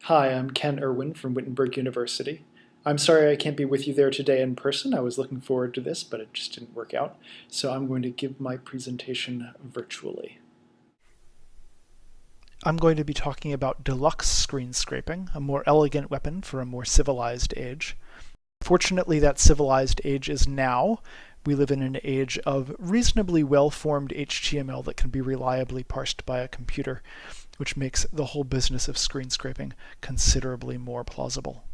Hi, I'm Ken Irwin from Wittenberg University. I'm sorry I can't be with you there today in person. I was looking forward to this, but it just didn't work out. So I'm going to give my presentation virtually. I'm going to be talking about Deluxe Screenscraping, a more elegant weapon for a more civilized age. Fortunately, that civilized age is now. We live in an age of reasonably well-formed HTML that can be reliably parsed by a computer, which makes the whole business of screen scraping considerably more plausible.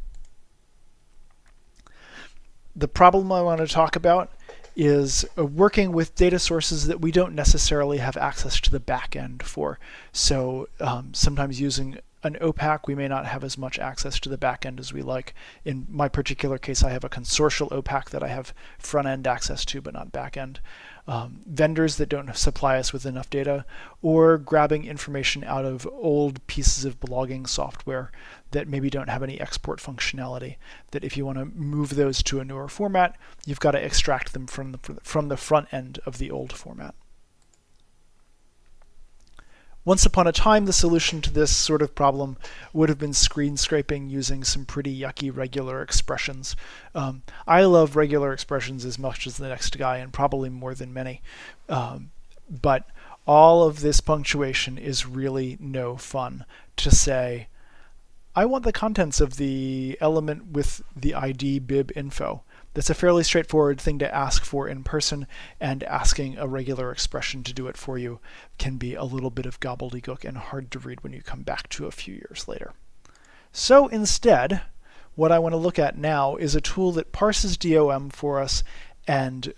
The problem I want to talk about is working with data sources that we don't necessarily have access to the back end for. So sometimes using an OPAC, we may not have as much access to the back end as we like. In my particular case, I have a consortial OPAC that I have front end access to, but not back end. Vendors that don't supply us with enough data, or grabbing information out of old pieces of blogging software that maybe don't have any export functionality, that if you want to move those to a newer format, you've got to extract them from the front end of the old format. Once upon a time, the solution to this sort of problem would have been screen scraping using some pretty yucky regular expressions. I love regular expressions as much as the next guy, and probably more than many. But all of this punctuation is really no fun. To say, I want the contents of the element with the ID bib info. That's a fairly straightforward thing to ask for in person, and asking a regular expression to do it for you can be a little bit of gobbledygook and hard to read when you come back to a few years later. So instead, what I want to look at now is a tool that parses DOM for us and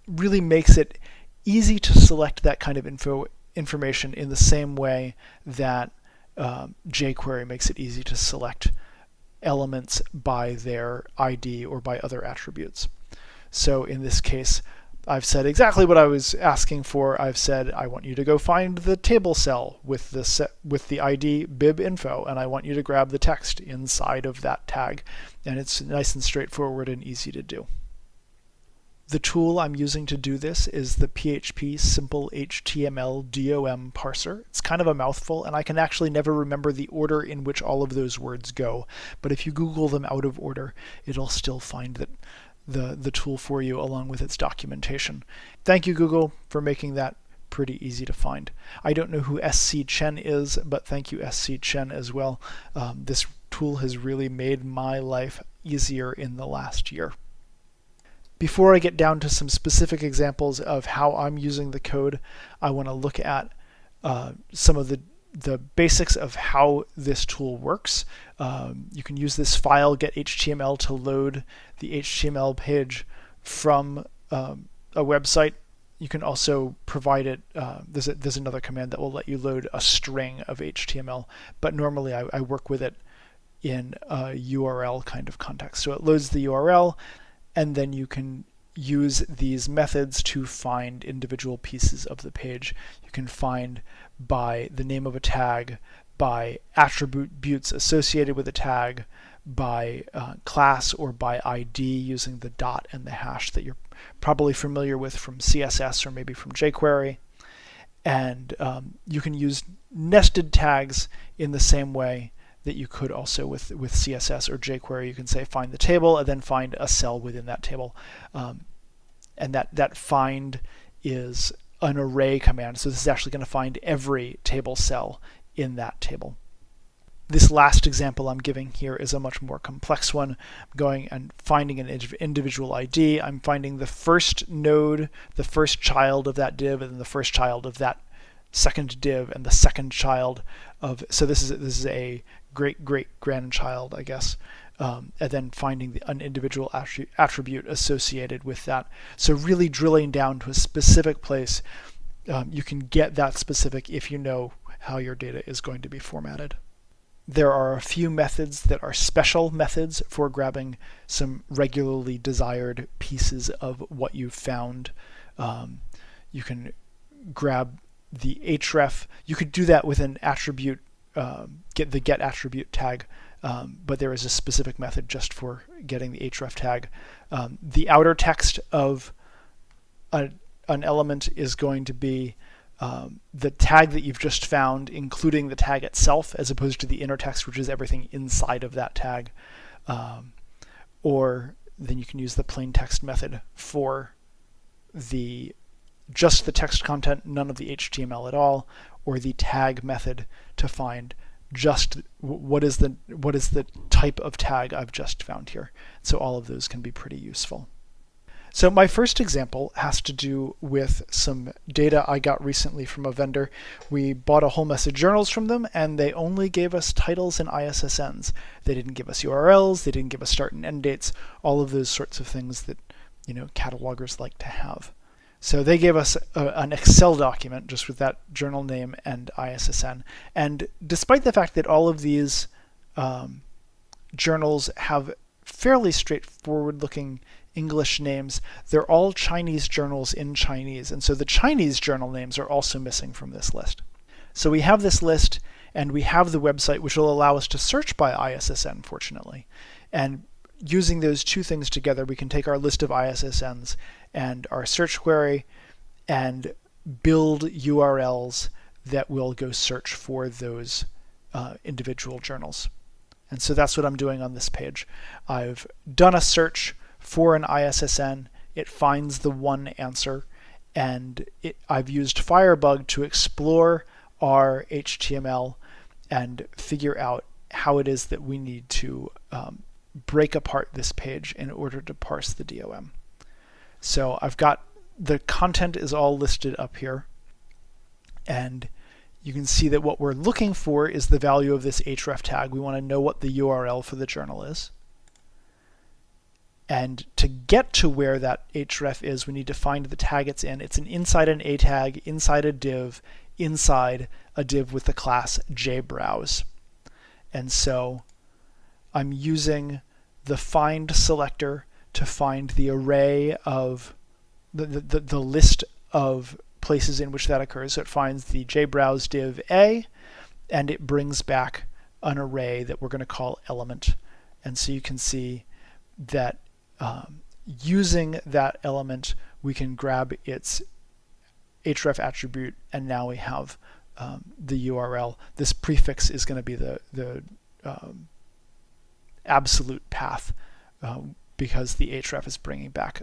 really makes it easy to select that kind of information in the same way that jQuery makes it easy to select elements by their ID or by other attributes. So in this case, I've said exactly what I was asking for. I've said I want you to go find the table cell with the ID bib info, and I want you to grab the text inside of that tag. And it's nice and straightforward and easy to do. The tool I'm using to do this is the PHP Simple HTML DOM parser. It's kind of a mouthful, and I can actually never remember the order in which all of those words go. But if you Google them out of order, it'll still find that the tool for you along with its documentation. Thank you, Google, for making that pretty easy to find. I don't know who SC Chen is, but thank you, SC Chen, as well. This tool has really made my life easier in the last year. Before I get down to some specific examples of how I'm using the code, I want to look at some of the basics of how this tool works. You can use this file get.html to load the HTML page from a website. You can also provide it, there's another command that will let you load a string of HTML, but normally I work with it in a URL kind of context. So it loads the URL, and then you can use these methods to find individual pieces of the page. You can find by the name of a tag, by attributes associated with a tag, by class, or by ID using the dot and the hash that you're probably familiar with from CSS or maybe from jQuery. And you can use nested tags in the same way that you could also with CSS or jQuery. You can say find the table and then find a cell within that table. And that find is an array command. So this is actually going to find every table cell in that table. This last example I'm giving here is a much more complex one. I'm going and finding an individual ID. I'm finding the first node, the first child of that div, and then the first child of that second div, and the second child of, so this is a great-great-grandchild, I guess, and then finding an individual attribute associated with that. So really drilling down to a specific place, you can get that specific if you know how your data is going to be formatted. There are a few methods that are special methods for grabbing some regularly desired pieces of what you've found. You can grab the href. You could do that with an attribute, get the get attribute tag, but there is a specific method just for getting the href tag. The outer text of an element is going to be the tag that you've just found, including the tag itself, as opposed to the inner text, which is everything inside of that tag. Or then you can use the plain text method for just the text content, none of the HTML at all, or the tag method to find just what is the type of tag I've just found here. So all of those can be pretty useful. So my first example has to do with some data I got recently from a vendor. We bought a whole mess of journals from them, and they only gave us titles and ISSNs. They didn't give us URLs, they didn't give us start and end dates, all of those sorts of things that catalogers like to have. So they gave us an Excel document just with that journal name and ISSN. And despite the fact that all of these journals have fairly straightforward looking English names, they're all Chinese journals in Chinese. And so the Chinese journal names are also missing from this list. So we have this list, and we have the website, which will allow us to search by ISSN, fortunately. And using those two things together, we can take our list of ISSNs and our search query and build URLs that will go search for those individual journals. And so that's what I'm doing on this page. I've done a search for an ISSN. It finds the one answer, and I've used Firebug to explore our HTML and figure out how it is that we need to break apart this page in order to parse the DOM. So I've got the content is all listed up here, and you can see that what we're looking for is the value of this href tag. We want to know what the URL for the journal is. And to get to where that href is, we need to find the tag it's in. It's inside an a tag, inside a div, inside a div with the class jbrowse. And so I'm using the find selector to find the array of the list of places in which that occurs. So it finds the jbrowse div A, and it brings back an array that we're going to call element. And so you can see that using that element, we can grab its href attribute, and now we have the URL. This prefix is going to be the absolute path because the href is bringing back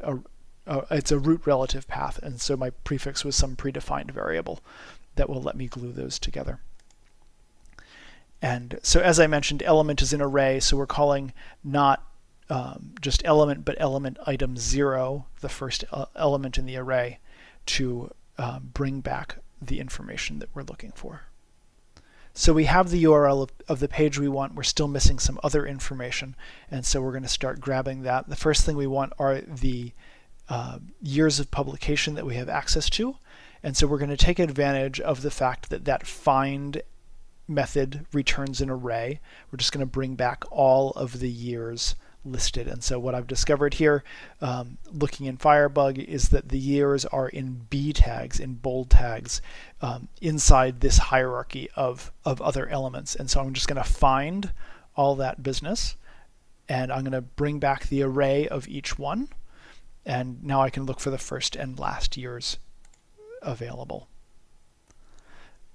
it's a root relative path, and so my prefix was some predefined variable that will let me glue those together. And so as I mentioned, element is an array, so we're calling not just element, but element item 0, the first element in the array, to bring back the information that we're looking for. So we have the URL of the page we want. We're still missing some other information, and so we're going to start grabbing that. The first thing we want are the years of publication that we have access to, and so we're going to take advantage of the fact that that find method returns an array. We're just going to bring back all of the years listed. And so what I've discovered here, looking in Firebug, is that the years are in B tags, in bold tags, inside this hierarchy of other elements. And so I'm just going to find all that business, and I'm going to bring back the array of each one. And now I can look for the first and last years available.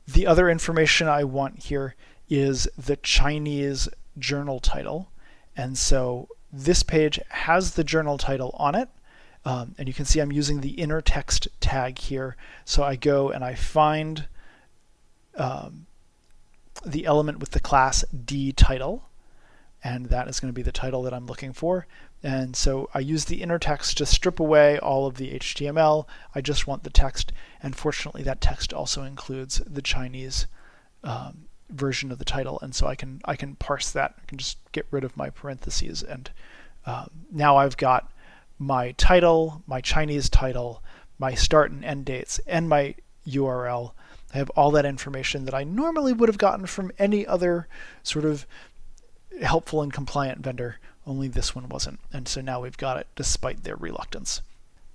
The other information I want here is the Chinese journal title. And so this page has the journal title on it. And you can see I'm using the inner text tag here. So I go and I find the element with the class D title. And that is going to be the title that I'm looking for. And so I use the inner text to strip away all of the HTML. I just want the text. And fortunately, that text also includes the Chinese version of the title. And so I can parse that. I can just get rid of my parentheses. And now I've got my title, my Chinese title, my start and end dates, and my URL. I have all that information that I normally would have gotten from any other sort of helpful and compliant vendor, only this one wasn't. And so now we've got it despite their reluctance.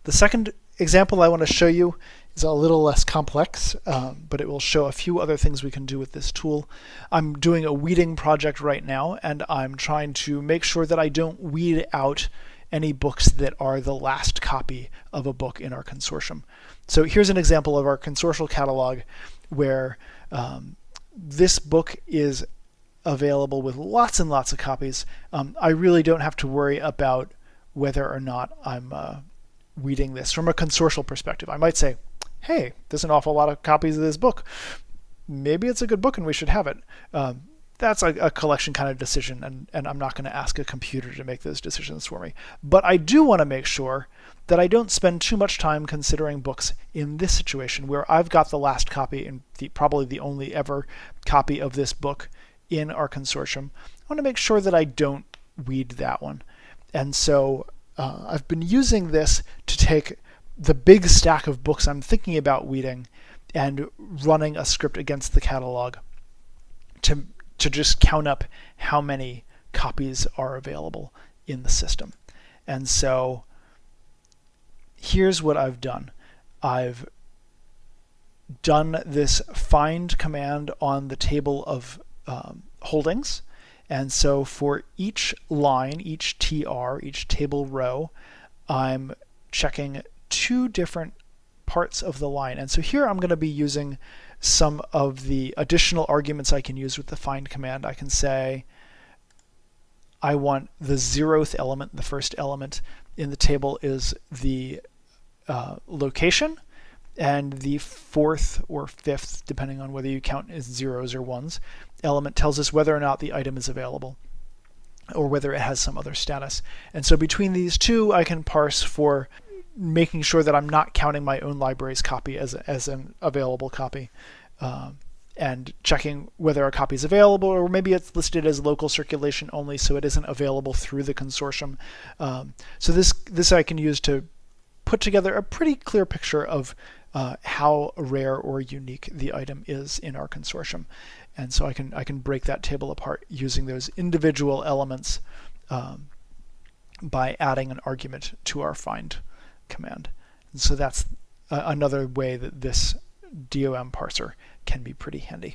The second example I want to show you is a little less complex, but it will show a few other things we can do with this tool. I'm doing a weeding project right now, and I'm trying to make sure that I don't weed out any books that are the last copy of a book in our consortium. So here's an example of our consortial catalog where this book is available with lots and lots of copies. I really don't have to worry about whether or not I'm reading this from a consortial perspective. I might say, hey, there's an awful lot of copies of this book. Maybe it's a good book and we should have it. That's a collection kind of decision, and I'm not going to ask a computer to make those decisions for me. But I do want to make sure that I don't spend too much time considering books in this situation where I've got the last copy and probably the only ever copy of this book in our consortium. I want to make sure that I don't weed that one. And so I've been using this to take the big stack of books I'm thinking about weeding and running a script against the catalog to just count up how many copies are available in the system. And so here's what I've done. I've done this find command on the table of holdings. And so for each line, each TR, each table row, I'm checking two different parts of the line. And so here I'm going to be using some of the additional arguments I can use with the find command. I can say I want the 0th element, the first element in the table is the location, and the 4th or 5th, depending on whether you count as zeros or ones, element tells us whether or not the item is available or whether it has some other status. And so between these two, I can parse for making sure that I'm not counting my own library's copy as an available copy, and checking whether a copy is available, or maybe it's listed as local circulation only, so it isn't available through the consortium. So this I can use to put together a pretty clear picture of how rare or unique the item is in our consortium. And so I can break that table apart using those individual elements by adding an argument to our find command. And so that's another way that this DOM parser can be pretty handy.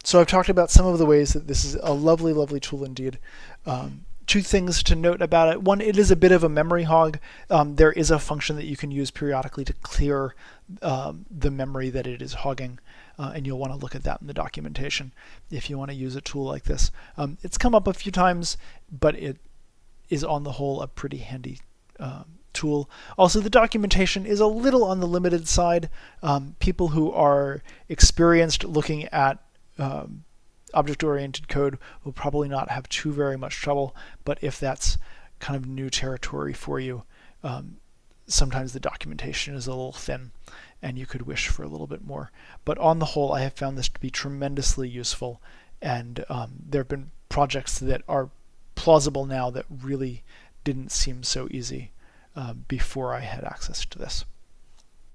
So I've talked about some of the ways that this is a lovely, lovely tool indeed. Two things to note about it. One, it is a bit of a memory hog. There is a function that you can use periodically to clear the memory that it is hogging, and you'll want to look at that in the documentation if you want to use a tool like this. It's come up a few times, but it is on the whole a pretty handy tool. Also, the documentation is a little on the limited side. People who are experienced looking at object-oriented code will probably not have too very much trouble, but if that's kind of new territory for you, sometimes the documentation is a little thin and you could wish for a little bit more. But on the whole, I have found this to be tremendously useful, and there have been projects that are plausible now that really didn't seem so easy before I had access to this.